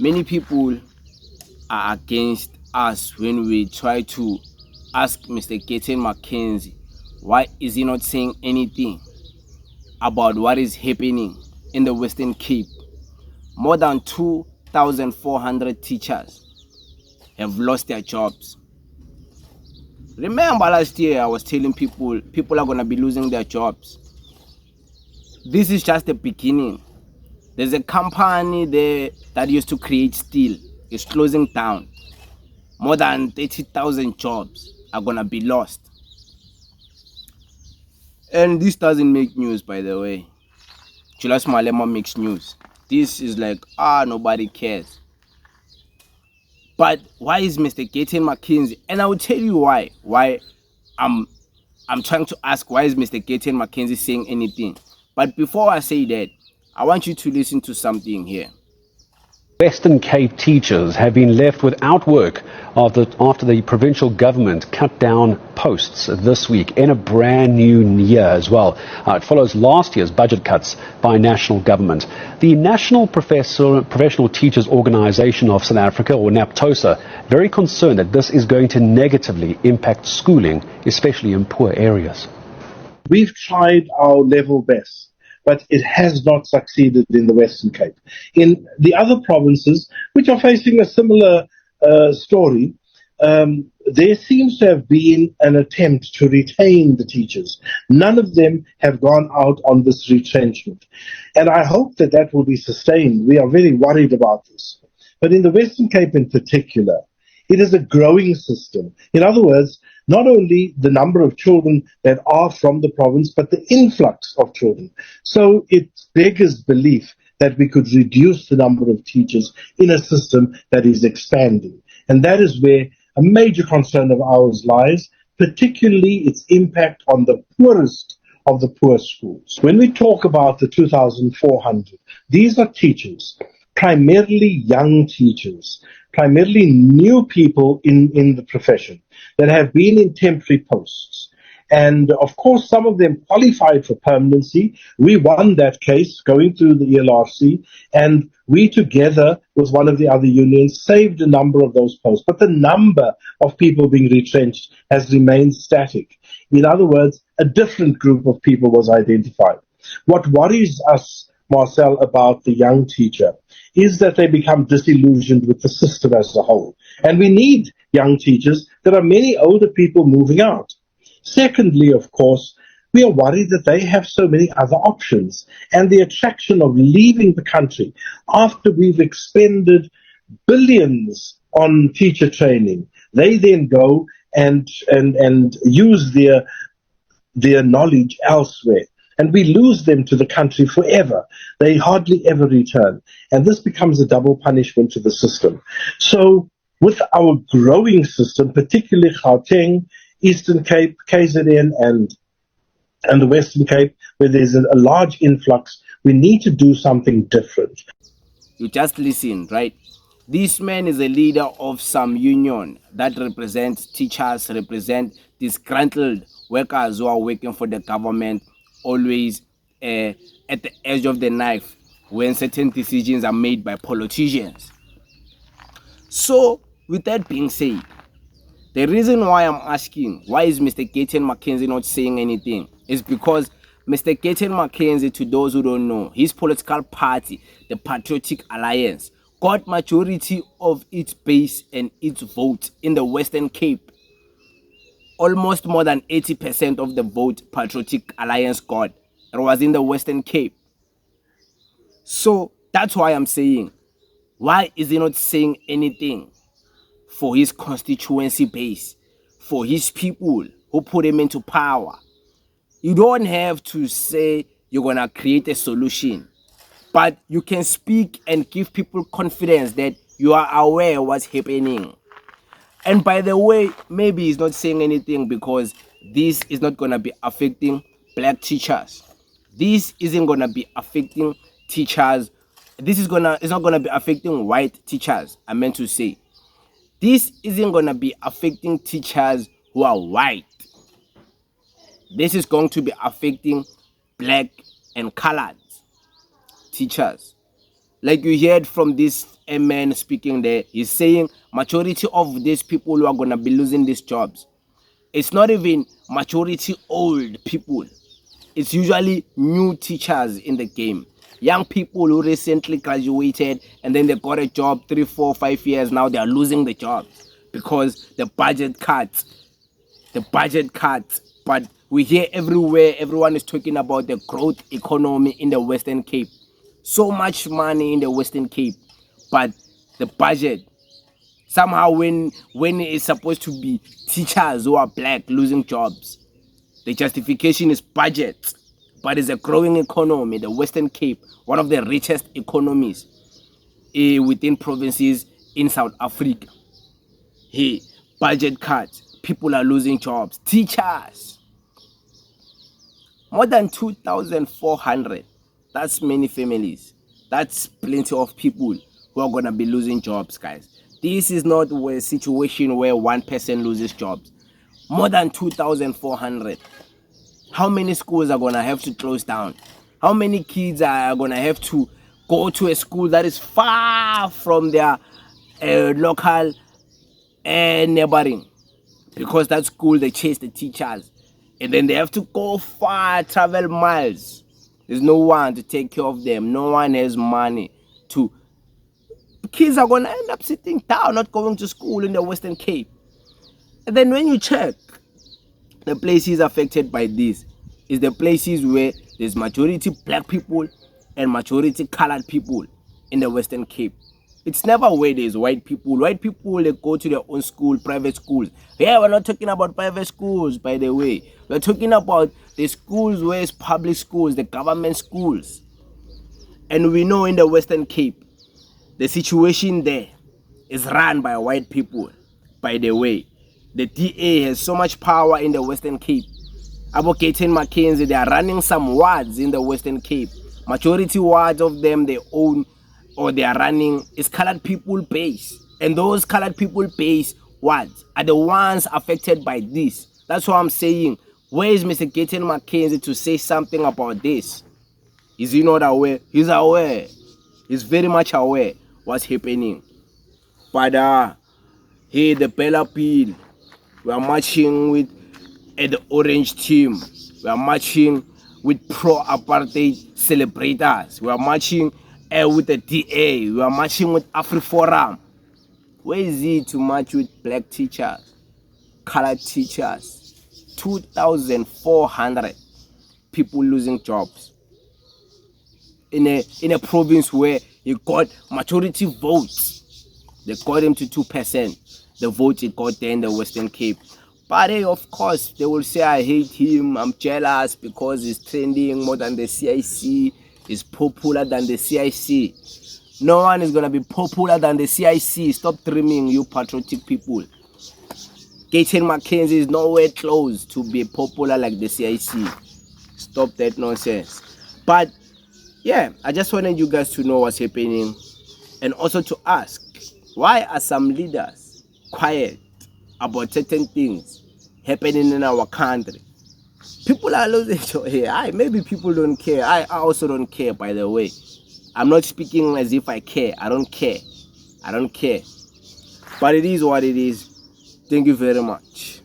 Many people are against us when we try to ask Mr. Gayton Mchenzie why is he not saying anything about what is happening in the Western Cape. More than 2,400 teachers have lost their jobs. Remember last year I was telling people are going to be losing their jobs. This is just the beginning. There's a company there that used to create steel. It's closing down. More than 30,000 jobs are going to be lost. And this doesn't make news, by the way. Julius Malema makes news. This is like, nobody cares. But why is Mr. Gayton Mchenzie? And I will tell you why. Why I'm trying to ask, why is Mr. Gayton Mchenzie saying anything? But before I say that, I want you to listen to something here. Western Cape teachers have been left without work after the provincial government cut down posts this week in a brand new year as well. It follows last year's budget cuts by national government. The National Professional Teachers Organisation of South Africa, or NAPTOSA, very concerned that this is going to negatively impact schooling, especially in poor areas. We've tried our level best, but it has not succeeded in the Western Cape. In the other provinces, which are facing a similar story, there seems to have been an attempt to retain the teachers. None of them have gone out on this retrenchment. And I hope that that will be sustained. We are very worried about this. But in the Western Cape in particular, it is a growing system. In other words, not only the number of children that are from the province, but the influx of children. So it beggars belief that we could reduce the number of teachers in a system that is expanding. And that is where a major concern of ours lies, particularly its impact on the poorest of the poor schools. When we talk about the 2,400, these are teachers, primarily young teachers, primarily new people in the profession that have been in temporary posts. And of course, some of them qualified for permanency. We won that case going through the ELRC, and we together with one of the other unions saved a number of those posts. But the number of people being retrenched has remained static. In other words, a different group of people was identified. What worries us, Marcel, about the young teacher is that they become disillusioned with the system as a whole. And we need young teachers. There are many older people moving out. Secondly, of course, we are worried that they have so many other options, and the attraction of leaving the country after we've expended billions on teacher training. They then go and use their knowledge elsewhere. And we lose them to the country forever. They hardly ever return. And this becomes a double punishment to the system. So with our growing system, particularly Gauteng, Eastern Cape, KZN, and the Western Cape, where there's a large influx, we need to do something different. You just listen, right? This man is a leader of some union that represents teachers, represent disgruntled workers who are working for the government, always at the edge of the knife when certain decisions are made by politicians. So, with that being said, the reason why I'm asking, why is Mr. Gayton Mchenzie not saying anything, is because Mr. Gayton Mchenzie, to those who don't know, his political party, the Patriotic Alliance, got majority of its base and its vote in the Western Cape. Almost more than 80% of the vote Patriotic Alliance got, it was in the Western Cape. So that's why I'm saying, why is he not saying anything for his constituency base, for his people who put him into power? You don't have to say you're going to create a solution, but you can speak and give people confidence that you are aware of what's happening. And by the way, maybe he's not saying anything because this is not going to be affecting black teachers. This isn't going to be affecting teachers. It's not going to be affecting white teachers, I meant to say. This isn't going to be affecting teachers who are white. This is going to be affecting black and colored teachers. Like you heard from this a man speaking there. He's saying majority of these people who are going to be losing these jobs, it's not even majority old people. It's usually new teachers in the game. Young people who recently graduated and then they got a job 3, 4, 5 years. Now they are losing the jobs because the budget cuts. But we hear everywhere, everyone is talking about the growth economy in the Western Cape. So much money in the Western Cape, but the budget, somehow when it's supposed to be teachers who are black losing jobs, the justification is budget. But it's a growing economy, the Western Cape, one of the richest economies within provinces in South Africa. Hey, budget cuts, people are losing jobs. Teachers, more than 2,400. That's many families. That's plenty of people who are going to be losing jobs, guys. This is not a situation where one person loses jobs. More than 2,400. How many schools are going to have to close down? How many kids are going to have to go to a school that is far from their local neighboring? Because that school, they chase the teachers. And then they have to go far, travel miles. There's no one to take care of them. No one has money to. Kids are going to end up sitting down, not going to school in the Western Cape. And then when you check, the places affected by this is the places where there's majority black people and majority colored people in the Western Cape. It's never where there's white people. White people, they go to their own school, private schools. Yeah, we're not talking about private schools, by the way. We're talking about the schools where it's public schools, the government schools. And we know in the Western Cape, the situation there is run by white people, by the way. The DA has so much power in the Western Cape. Gayton, Mchenzie, they are running some wards in the Western Cape. Majority wards of them they own or they are running is colored people base. And those colored people base wards are the ones affected by this. That's what I'm saying. Where is Mr. Gayton Mchenzie to say something about this? Is he not aware? He's aware. He's very much aware what's happening. But hey, the Bella Peel, we are marching with the orange team. We are marching with pro-apartheid celebrators. We are marching with the DA. We are marching with AfriForum. Where is it to march with black teachers, colored teachers? 2,400 people losing jobs in a province where he got majority votes. They got him to 2%. The vote he got there in the Western Cape. But hey, of course, they will say I hate him, I'm jealous because he's trending more than the CIC, he's popular than the CIC. No one is going to be popular than the CIC. Stop dreaming, you patriotic people. Gayton Mchenzie is nowhere close to be popular like the CIC. Stop that nonsense. But yeah, I just wanted you guys to know what's happening and also to ask, why are some leaders quiet about certain things happening in our country? People are losing joy here. Maybe people don't care. I also don't care, by the way. I'm not speaking as if I care. I don't care. But it is what it is. Thank you very much.